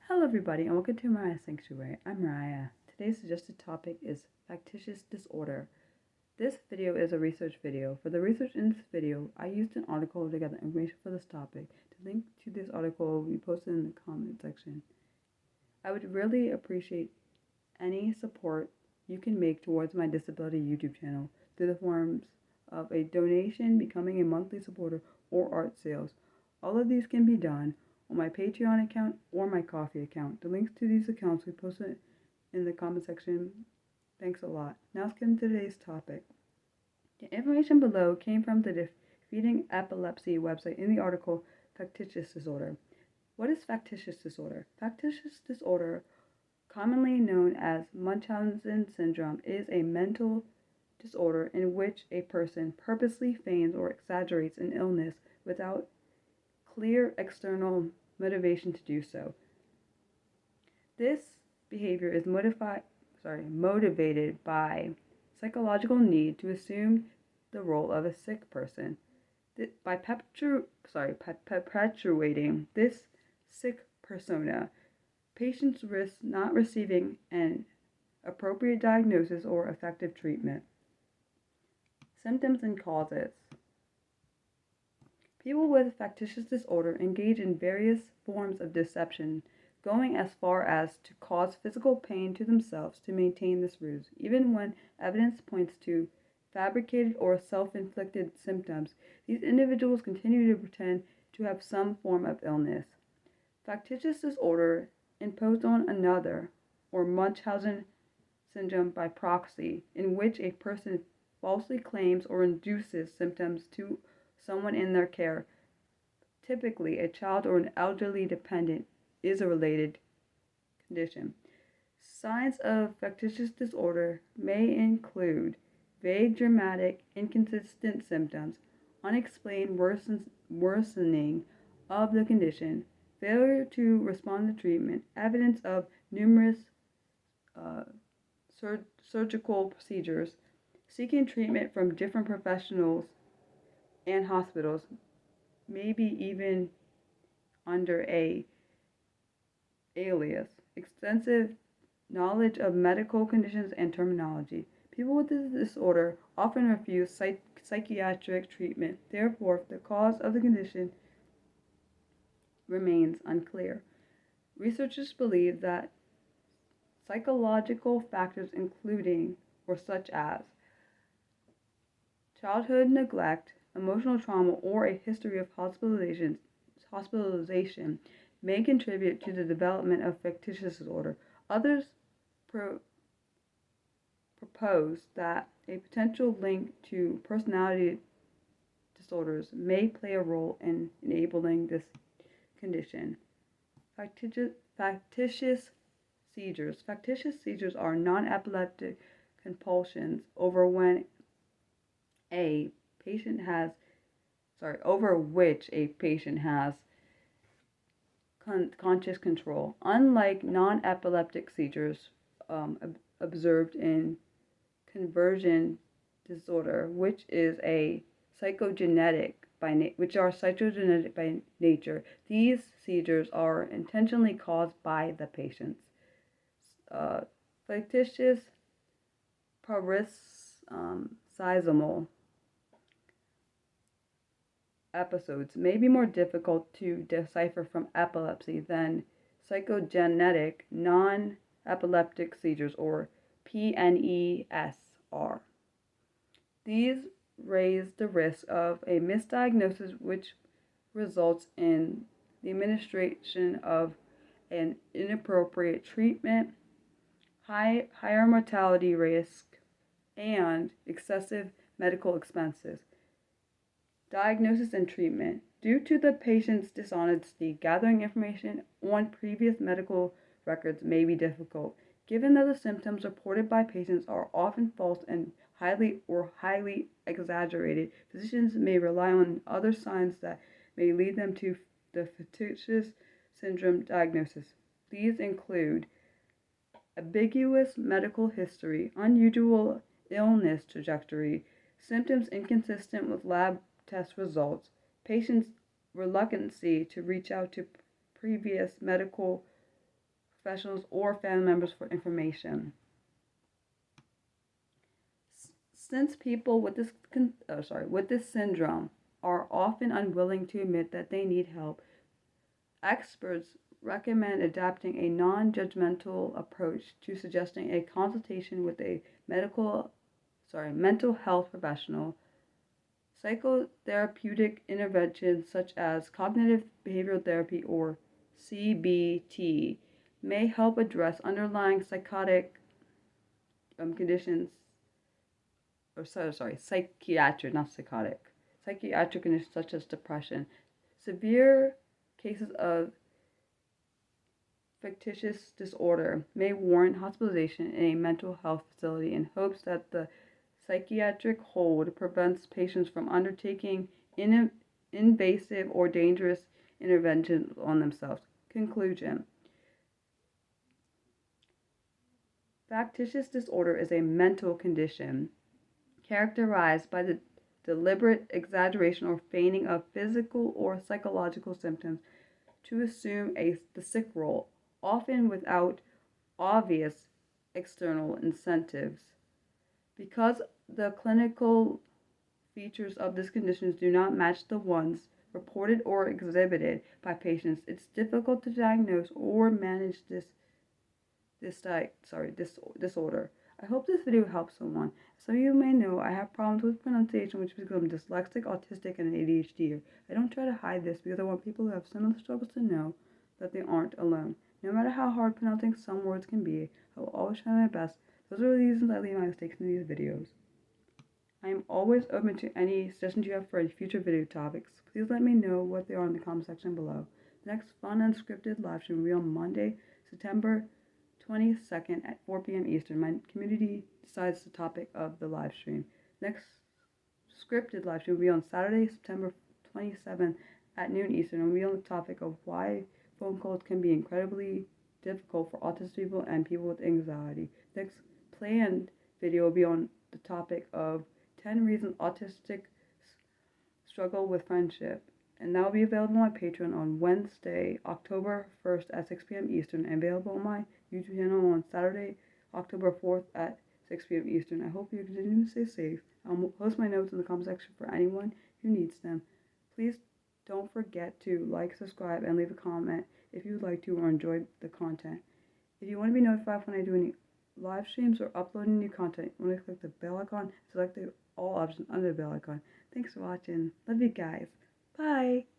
Hello, everybody, and welcome to Mariah Sanctuary. I'm Mariah. Today's suggested topic is factitious disorder. This video is a research video. For the research in this video, I used an article to gather information for this topic. The link to this article will be posted in the comment section. I would really appreciate any support you can make towards my disability YouTube channel through the forms of a donation, becoming a monthly supporter, or art sales. All of these can be done on my Patreon account or my Ko-fi account. The links to these accounts will be posted in the comment section. Thanks a lot. Now let's get into today's topic. The information below came from the Defeating Epilepsy website in the article Factitious Disorder. What is factitious disorder? Factitious disorder, commonly known as Munchausen syndrome, is a mental disorder in which a person purposely feigns or exaggerates an illness without clear external motivation to do so. This behavior is motivated by psychological need to assume the role of a sick person. By perpetuating this sick persona, patients risk not receiving an appropriate diagnosis or effective treatment. Symptoms and causes. People with factitious disorder engage in various forms of deception, going as far as to cause physical pain to themselves to maintain this ruse. Even when evidence points to fabricated or self-inflicted symptoms, these individuals continue to pretend to have some form of illness. Factitious disorder imposed on another, or Munchausen syndrome by proxy, in which a person falsely claims or induces symptoms to someone in their care, typically a child or an elderly dependent, is a related condition. Signs of factitious disorder may include vague, dramatic, inconsistent symptoms, unexplained worsening of the condition, failure to respond to treatment, evidence of numerous surgical procedures, seeking treatment from different professionals and hospitals, maybe even under a alias, extensive knowledge of medical conditions and terminology. People with this disorder often refuse psychiatric treatment. Therefore, the cause of the condition remains unclear. Researchers believe that psychological factors including or such as childhood neglect, emotional trauma, or a history of hospitalization may contribute to the development of factitious disorder. Others propose that a potential link to personality disorders may play a role in enabling this condition. Factitious seizures. Factitious seizures are non-epileptic compulsions over which a patient has conscious control. Unlike non-epileptic seizures observed in conversion disorder, which are psychogenetic by nature, these seizures are intentionally caused by the patients. Factitious paroxysmal episodes may be more difficult to decipher from epilepsy than psychogenetic non-epileptic seizures, or PNESR. These raise the risk of a misdiagnosis, which results in the administration of an inappropriate treatment, higher mortality risk, and excessive medical expenses. Diagnosis and treatment. Due to the patient's dishonesty, gathering information on previous medical records may be difficult. Given that the symptoms reported by patients are often false and highly exaggerated, physicians may rely on other signs that may lead them to the factitious syndrome diagnosis. These include ambiguous medical history, unusual illness trajectory, symptoms inconsistent with lab test results, patients' reluctancy to reach out to previous medical professionals or family members for information. Since people with this syndrome are often unwilling to admit that they need help, experts recommend adapting a non-judgmental approach to suggesting a consultation with a mental health professional. Psychotherapeutic interventions such as cognitive behavioral therapy or CBT may help address underlying psychotic conditions psychiatric, not psychotic, psychiatric conditions such as depression. Severe cases of factitious disorder may warrant hospitalization in a mental health facility in hopes that the psychiatric hold prevents patients from undertaking invasive or dangerous interventions on themselves. Conclusion. Factitious disorder is a mental condition characterized by the deliberate exaggeration or feigning of physical or psychological symptoms to assume the sick role, often without obvious external incentives. Because the clinical features of this condition do not match the ones reported or exhibited by patients, it's difficult to diagnose or manage this disorder. I hope this video helps someone. Some of you may know I have problems with pronunciation, which because I'm dyslexic, autistic, and an ADHD. I don't try to hide this because I want people who have similar struggles to know that they aren't alone. No matter how hard pronouncing some words can be, I will always try my best. Those are the reasons I leave my mistakes in these videos. I am always open to any suggestions you have for future video topics. Please let me know what they are in the comment section below. The next fun unscripted live stream will be on Monday, September 22nd at 4 p.m. Eastern. My community decides the topic of the live stream. Next scripted live stream will be on Saturday, September 27th at noon Eastern, and will be on the topic of why phone calls can be incredibly difficult for autistic people and people with anxiety. Next planned video will be on the topic of 10 reasons autistics struggle with friendship. And that will be available on my Patreon on Wednesday, October 1st at 6 p.m. Eastern, and available on my YouTube channel on Saturday, October 4th at 6 p.m. Eastern. I hope you continue to stay safe. I'll post my notes in the comment section for anyone who needs them. Please don't forget to like, subscribe, and leave a comment if you would like to or enjoy the content. If you want to be notified when I do any live streams or uploading new content, you want to click the bell icon, select the all options under the bell icon. Thanks for watching. Love you guys. Bye.